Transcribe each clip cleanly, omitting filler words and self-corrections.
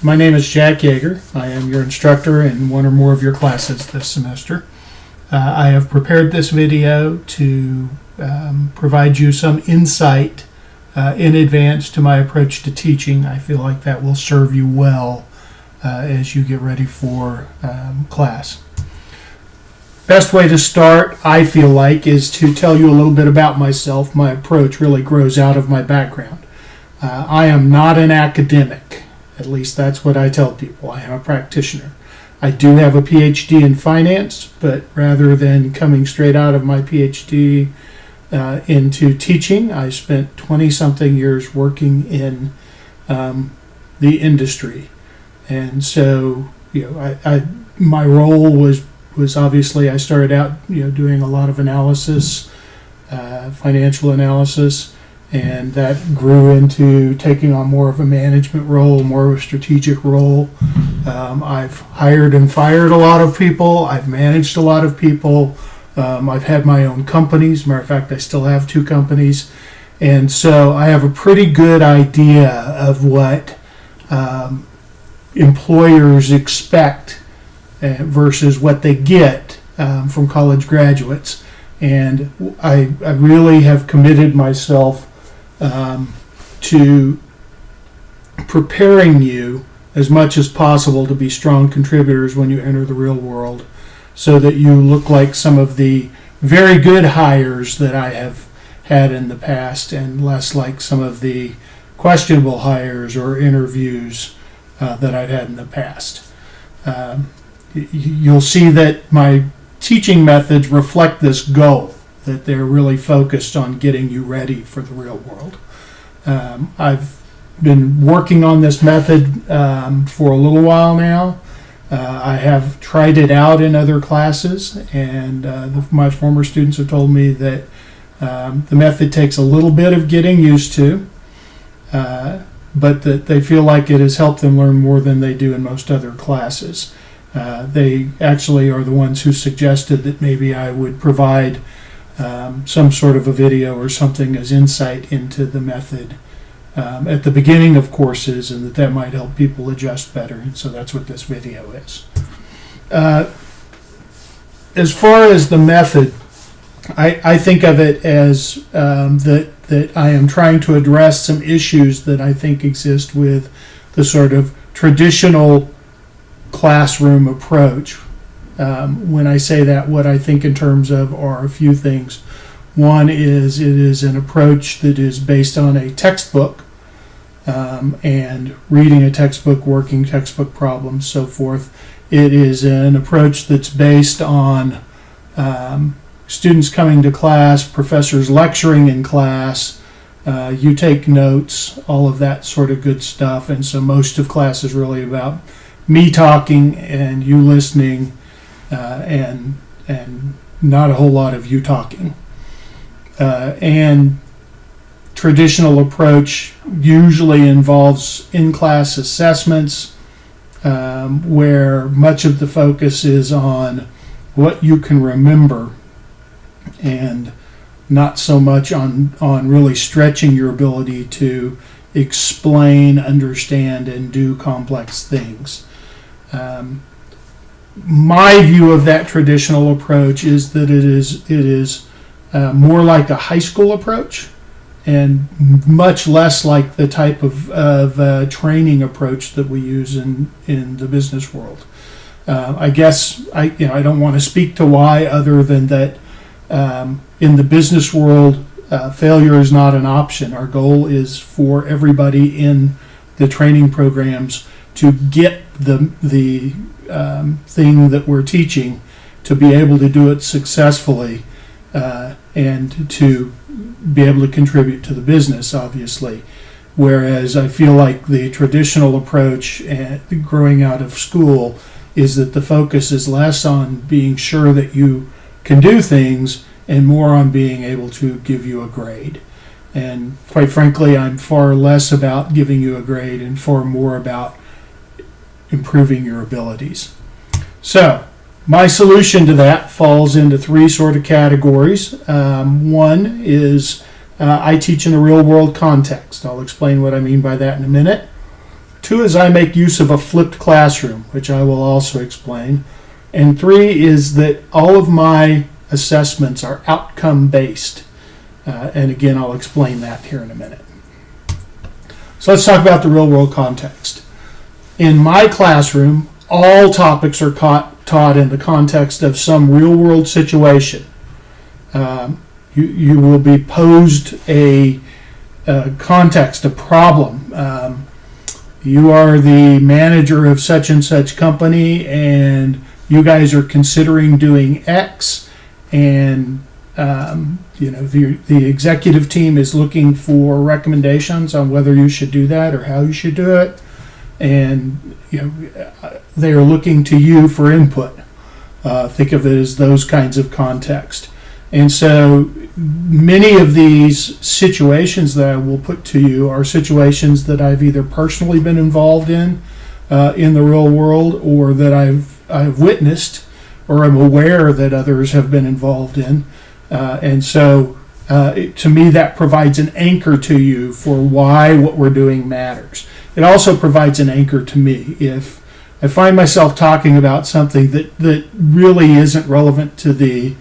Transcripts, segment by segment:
My name is Jack Yeager. I am your instructor in one or more of your classes this semester. I have prepared this video to provide you some insight in advance to my approach to teaching. I feel like that will serve you well as you get ready for class. Best way to start, I feel like, is to tell you a little bit about myself. My approach really grows out of my background. I am not an academic. At least that's what I tell people. I am a practitioner. I do have a PhD in finance, but rather than coming straight out of my PhD into teaching, I spent 20-something years working in the industry. And so, my role was obviously, I started out, doing a lot of analysis, financial analysis, and that grew into taking on more of a management role, more of a strategic role. I've hired and fired a lot of people. I've managed a lot of people. I've had my own companies. Matter of fact, I still have 2 companies. And so I have a pretty good idea of what employers expect versus what they get from college graduates. And I really have committed myself to preparing you as much as possible to be strong contributors when you enter the real world, so that you look like some of the very good hires that I have had in the past and less like some of the questionable hires or interviews that I've had in the past. You'll see that my teaching methods reflect this goal, that they're really focused on getting you ready for the real world. I've been working on this method for a little while now. I have tried it out in other classes, and my former students have told me that the method takes a little bit of getting used to, but that they feel like it has helped them learn more than they do in most other classes. They actually are the ones who suggested that maybe I would provide some sort of a video or something as insight into the method at the beginning of courses, and that might help people adjust better. And so that's what this video is. As far as the method, I think of it as that I am trying to address some issues that I think exist with the sort of traditional classroom approach. When I say that, what I think in terms of are a few things. One is it is an approach that is based on a textbook and reading a textbook, working textbook problems, so forth. It is an approach that's based on students coming to class, professors lecturing in class, you take notes, all of that sort of good stuff. And so most of class is really about me talking and you listening, and not a whole lot of you talking. And traditional approach usually involves in-class assessments, where much of the focus is on what you can remember and not so much on really stretching your ability to explain, understand, and do complex things. My view of that traditional approach is that it is more like a high school approach and much less like the type of training approach that we use in the business world. I guess I don't want to speak to why, other than that in the business world, failure is not an option. Our goal is for everybody in the training programs to get the thing that we're teaching, to be able to do it successfully, and to be able to contribute to the business, obviously. Whereas I feel like the traditional approach growing out of school is that the focus is less on being sure that you can do things and more on being able to give you a grade. And quite frankly, I'm far less about giving you a grade and far more about improving your abilities. So my solution to that falls into 3 sort of categories. One is I teach in a real world context. I'll explain what I mean by that in a minute. 2 is I make use of a flipped classroom, which I will also explain. And 3 is that all of my assessments are outcome based. And again, I'll explain that here in a minute. So let's talk about the real world context. In my classroom, all topics are taught in the context of some real world situation. You will be posed a context, a problem. You are the manager of such and such company, and you guys are considering doing X, and the executive team is looking for recommendations on whether you should do that or how you should do it, and they are looking to you for input. Think of it as those kinds of context. And so many of these situations that I will put to you are situations that I've either personally been involved in the real world, or that I've witnessed, or I'm aware that others have been involved in. And so to me, that provides an anchor to you for why what we're doing matters. It also provides an anchor to me. If I find myself talking about something that really isn't relevant to the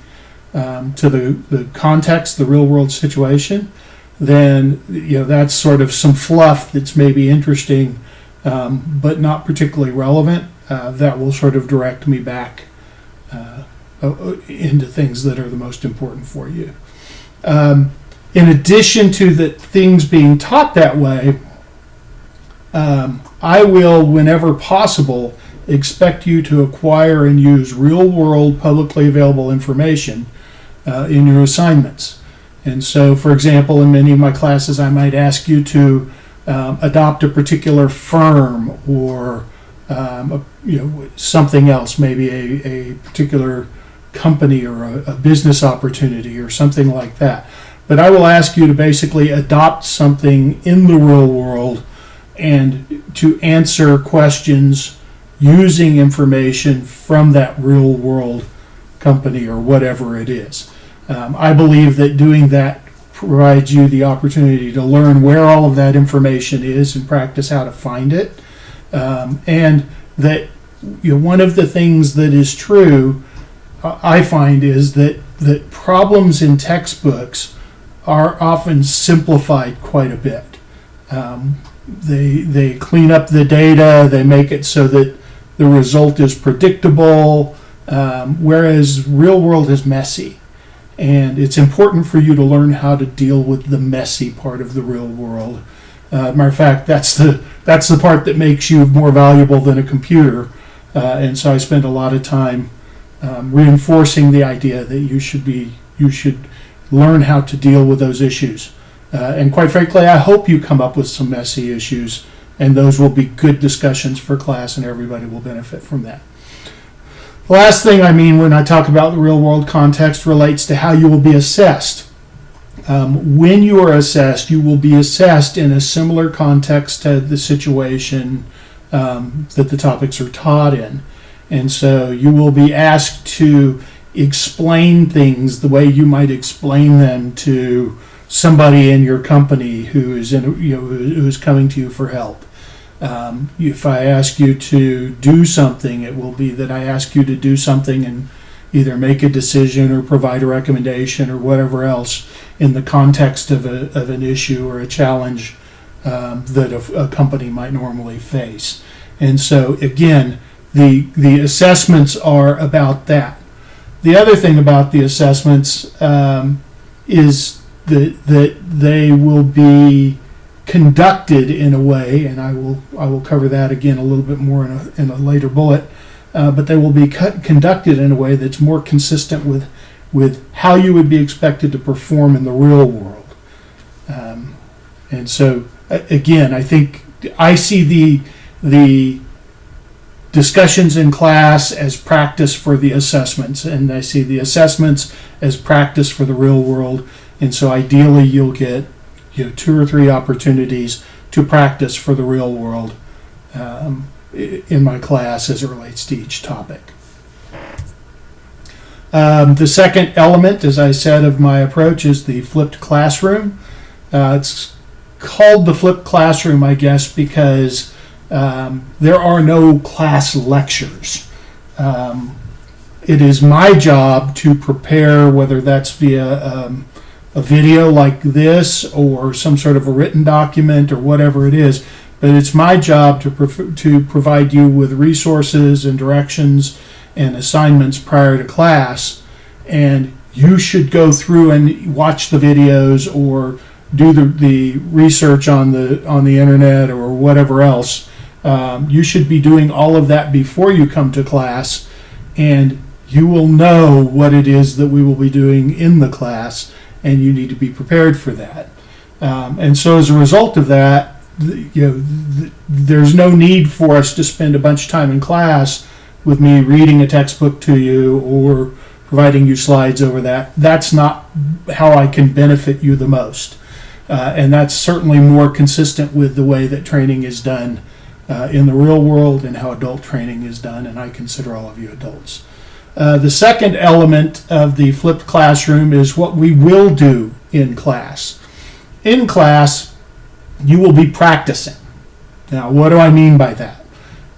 context, the real world situation, then that's sort of some fluff that's maybe interesting, but not particularly relevant. That will sort of direct me back into things that are the most important for you. In addition to the things being taught that way, I will, whenever possible, expect you to acquire and use real-world publicly available information in your assignments. And so, for example, in many of my classes, I might ask you to adopt a particular firm, or something else, maybe a particular company or a business opportunity or something like that. But I will ask you to basically adopt something in the real world and to answer questions using information from that real world company or whatever it is. I believe that doing that provides you the opportunity to learn where all of that information is and practice how to find it. And that one of the things that is true, I find, is that problems in textbooks are often simplified quite a bit. They clean up the data, they make it so that the result is predictable, whereas real world is messy. And it's important for you to learn how to deal with the messy part of the real world. Matter of fact, that's the part that makes you more valuable than a computer. And so I spend a lot of time reinforcing the idea that you should learn how to deal with those issues. And quite frankly, I hope you come up with some messy issues, and those will be good discussions for class, and everybody will benefit from that. The last thing I mean when I talk about the real world context relates to how you will be assessed. When you are assessed, you will be assessed in a similar context to the situation that the topics are taught in. And so you will be asked to explain things the way you might explain them to somebody in your company who is coming to you for help. If I ask you to do something, it will be that I ask you to do something and either make a decision or provide a recommendation or whatever else in the context of an issue or a challenge that a company might normally face. And so again, the assessments are about that. The other thing about the assessments is that they will be conducted in a way, and I will cover that again a little bit more in a later bullet, but they will be conducted in a way that's more consistent with how you would be expected to perform in the real world. And so again, I think I see the discussions in class as practice for the assessments, and I see the assessments as practice for the real world. And so ideally you'll get 2 or 3 opportunities to practice for the real world in my class as it relates to each topic. The second element, as I said, of my approach is the flipped classroom. It's called the flipped classroom, I guess, because There are no class lectures. It is my job to prepare, whether that's via a video like this or some sort of a written document or whatever it is, but it's my job to provide you with resources and directions and assignments prior to class, and you should go through and watch the videos or do the research on the internet or whatever else. You should be doing all of that before you come to class, and you will know what it is that we will be doing in the class, and you need to be prepared for that. And so as a result of that, there's no need for us to spend a bunch of time in class with me reading a textbook to you or providing you slides over that. That's not how I can benefit you the most. And that's certainly more consistent with the way that training is done in the real world and how adult training is done, and I consider all of you adults. The second element of the flipped classroom is what we will do in class. In class, you will be practicing. Now, what do I mean by that?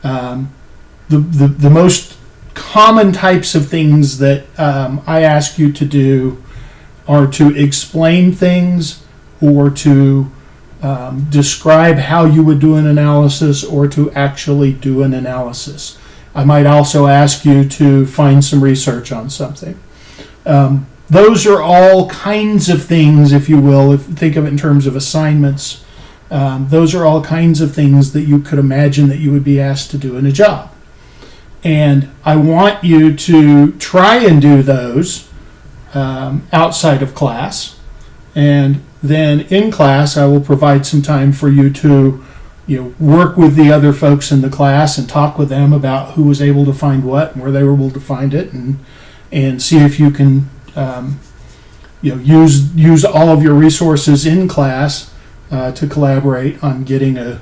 The most common types of things that I ask you to do are to explain things or to describe how you would do an analysis or to actually do an analysis. I might also ask you to find some research on something. Those are all kinds of things, if you will, if you think of it in terms of assignments. Those are all kinds of things that you could imagine that you would be asked to do in a job. And I want you to try and do those outside of class. And then in class, I will provide some time for you to work with the other folks in the class and talk with them about who was able to find what and where they were able to find it, and see if you can use all of your resources in class to collaborate on getting a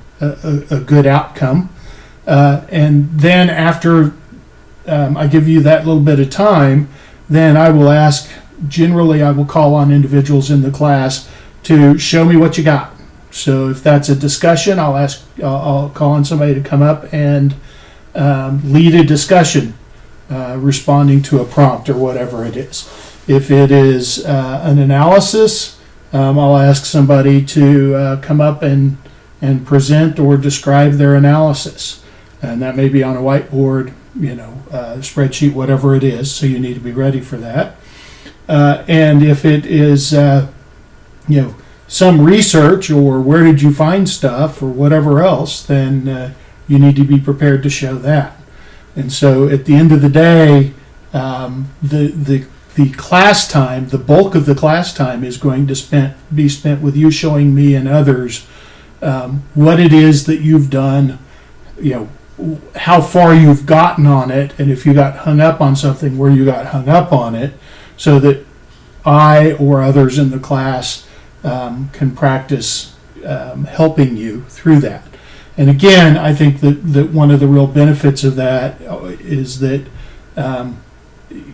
good outcome. And then after I give you that little bit of time, then I will generally I will call on individuals in the class to show me what you got. So if that's a discussion, I'll call on somebody to come up and lead a discussion responding to a prompt or whatever it is. If it is an analysis, I'll ask somebody to come up and present or describe their analysis. And that may be on a whiteboard, spreadsheet, whatever it is, so you need to be ready for that. And if it is, some research or where did you find stuff or whatever else, then you need to be prepared to show that. And so at the end of the day, the class time, the bulk of the class time is going to be spent with you showing me and others what it is that you've done, how far you've gotten on it, and if you got hung up on something, where you got hung up on it, so that I or others in the class can practice helping you through that. And again, I think that one of the real benefits of that is that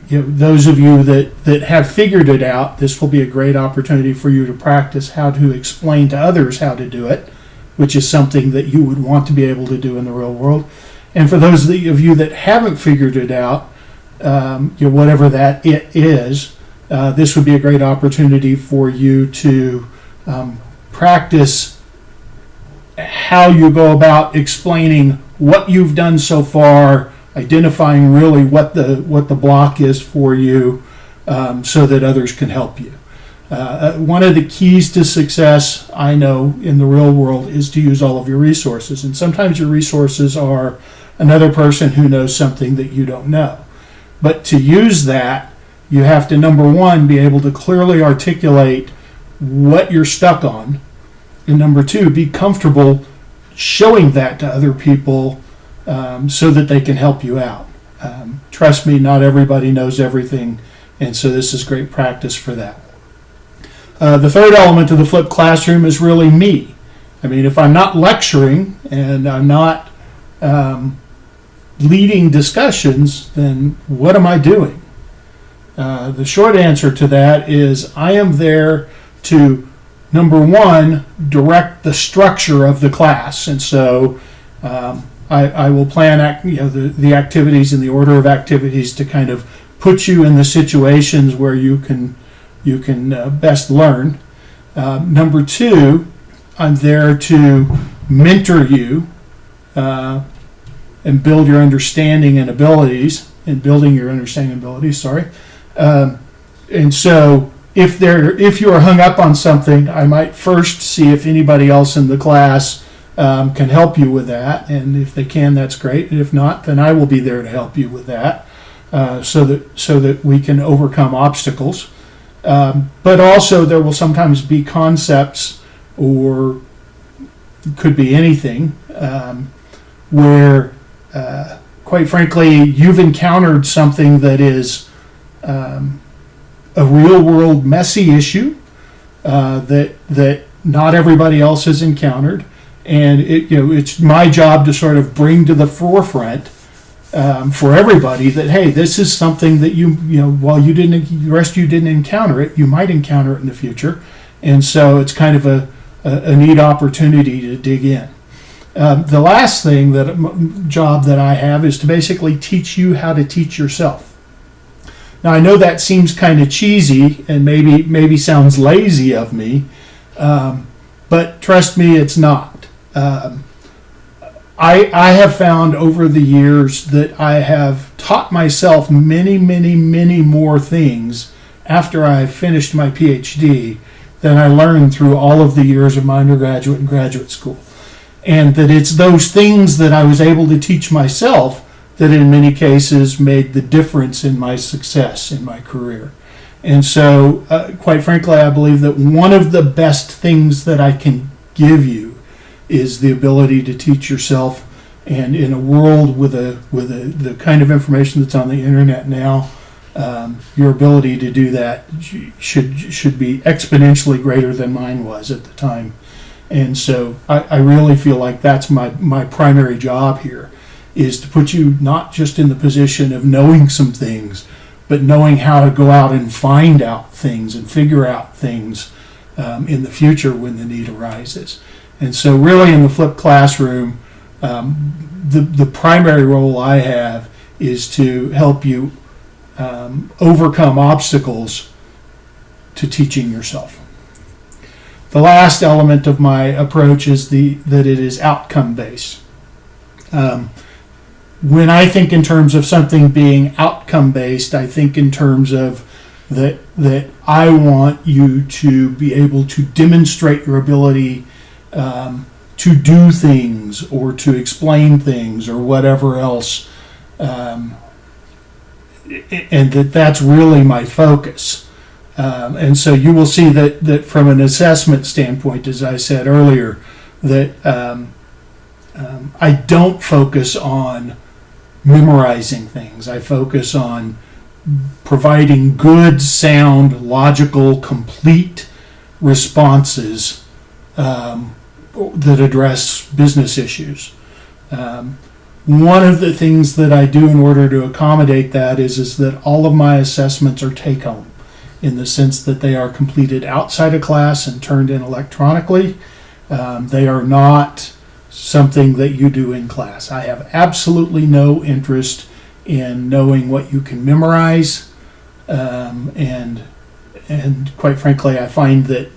those of you that have figured it out, this will be a great opportunity for you to practice how to explain to others how to do it, which is something that you would want to be able to do in the real world. And for those of you that haven't figured it out, whatever that it is, this would be a great opportunity for you to practice how you go about explaining what you've done so far, identifying really what the block is for you, so that others can help you. One of the keys to success, I know, in the real world is to use all of your resources. And sometimes your resources are another person who knows something that you don't know. But to use that, you have to, number one, be able to clearly articulate what you're stuck on. And number two, be comfortable showing that to other people so that they can help you out. Trust me, not everybody knows everything, and so this is great practice for that. The third element of the flipped classroom is really me. I mean, if I'm not lecturing and I'm not leading discussions, then what am I doing? The short answer to that is I am there to, number one, direct the structure of the class. And so I will plan the activities in the order of activities to kind of put you in the situations where you can best learn. Number two, I'm there to mentor you and build your understanding and abilities, building your understanding and abilities, sorry. And so if you are hung up on something, I might first see if anybody else in the class can help you with that. And if they can, that's great. And if not, then I will be there to help you with that so that we can overcome obstacles. But also there will sometimes be concepts, or could be anything, where quite frankly you've encountered something that is a real world messy issue that not everybody else has encountered, and it's my job to sort of bring to the forefront for everybody that, hey, this is something that while the rest of you didn't encounter it, you might encounter it in the future. And so it's kind of a neat opportunity to dig in. The last job that I have is to basically teach you how to teach yourself. Now, I know that seems kind of cheesy and maybe sounds lazy of me, but trust me, it's not. I have found over the years that I have taught myself many, many, many more things after I finished my PhD than I learned through all of the years of my undergraduate and graduate school. And that it's those things that I was able to teach myself that in many cases made the difference in my success in my career. And so, quite frankly, I believe that one of the best things that I can give you is the ability to teach yourself. And in a world with the kind of information that's on the internet now, your ability to do that should be exponentially greater than mine was at the time. And so I really feel like that's my primary job here, is to put you not just in the position of knowing some things, but knowing how to go out and find out things and figure out things in the future when the need arises. And so really in the flipped classroom, the primary role I have is to help you overcome obstacles to teaching yourself. The last element of my approach is that it is outcome-based. When I think in terms of something being outcome-based, I think in terms of that I want you to be able to demonstrate your ability to do things or to explain things or whatever else, and that's really my focus. And so you will see that from an assessment standpoint, as I said earlier, that I don't focus on memorizing things. I focus on providing good, sound, logical, complete responses that address business issues. One of the things that I do in order to accommodate that is that all of my assessments are take-home, in the sense that they are completed outside of class and turned in electronically. They are not something that you do in class. I have absolutely no interest in knowing what you can memorize, and quite frankly, I find that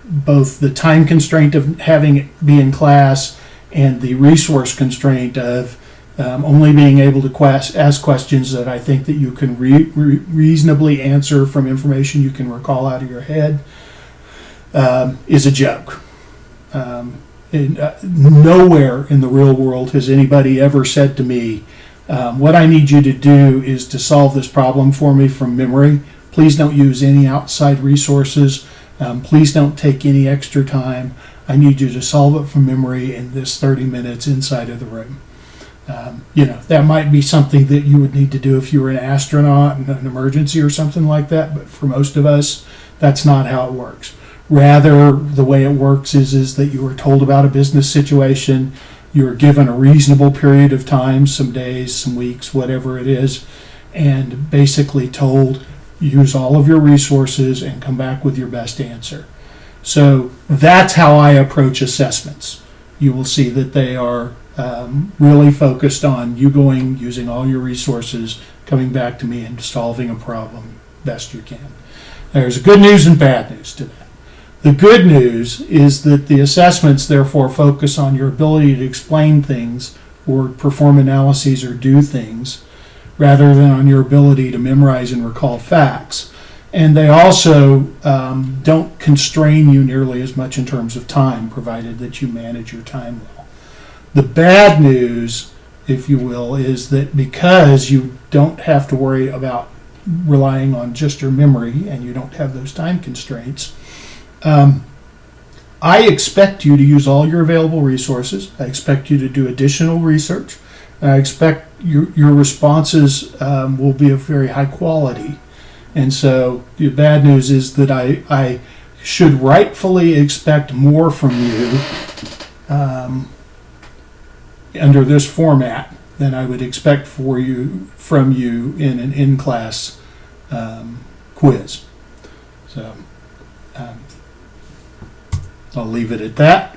both the time constraint of having it be in class and the resource constraint of only being able to ask questions that I think that you can reasonably answer from information you can recall out of your head is a joke. Nowhere in the real world has anybody ever said to me, what I need you to do is to solve this problem for me from memory. Please don't use any outside resources. Please don't take any extra time. I need you to solve it from memory in this 30 minutes inside of the room. That might be something that you would need to do if you were an astronaut in an emergency or something like that, but for most of us, that's not how it works. Rather, the way it works is that you are told about a business situation, you are given a reasonable period of time, some days, some weeks, whatever it is, and basically told, use all of your resources and come back with your best answer. So that's how I approach assessments. you will see that they are really focused on you going, using all your resources, coming back to me and solving a problem best you can. There's good news and bad news to that. The good news is that the assessments therefore focus on your ability to explain things or perform analyses or do things rather than on your ability to memorize and recall facts. And they also don't constrain you nearly as much in terms of time, provided that you manage your time well. The bad news, if you will, is that because you don't have to worry about relying on just your memory and you don't have those time constraints, I expect you to use all your available resources. I expect you to do additional research. I expect your responses will be of very high quality. And so the bad news is that I should rightfully expect more from you under this format than I would expect from you in an in-class quiz. So I'll leave it at that.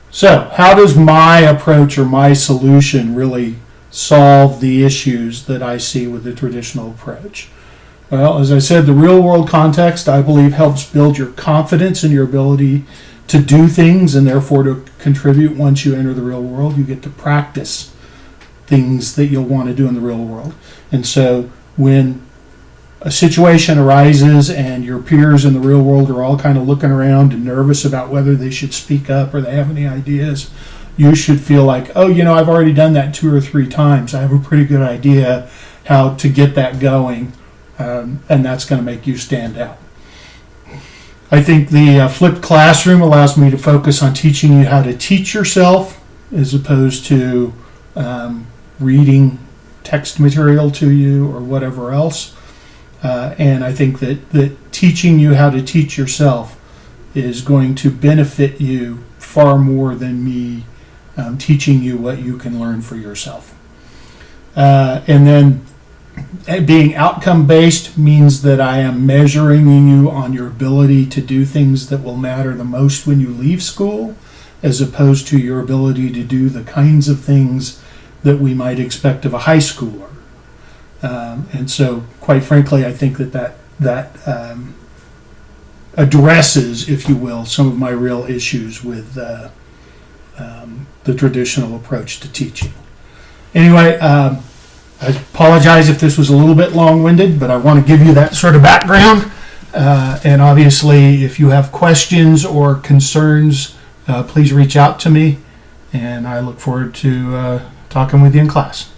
So how does my approach or my solution really solve the issues that I see with the traditional approach? Well, as I said, the real-world context, I believe, helps build your confidence in your ability to do things and therefore to contribute once you enter the real world. You get to practice things that you'll want to do in the real world. And so when a situation arises and your peers in the real world are all kind of looking around and nervous about whether they should speak up or they have any ideas, you should feel like, oh, I've already done that 2 or 3 times. I have a pretty good idea how to get that going, and that's going to make you stand out. I think the flipped classroom allows me to focus on teaching you how to teach yourself as opposed to reading text material to you or whatever else. And I think that teaching you how to teach yourself is going to benefit you far more than me teaching you what you can learn for yourself. And then being outcome-based means that I am measuring you on your ability to do things that will matter the most when you leave school, as opposed to your ability to do the kinds of things that we might expect of a high schooler. And so, quite frankly, I think that addresses, if you will, some of my real issues with the traditional approach to teaching. Anyway, I apologize if this was a little bit long-winded, but I want to give you that sort of background. And obviously, if you have questions or concerns, please reach out to me. And I look forward to talking with you in class.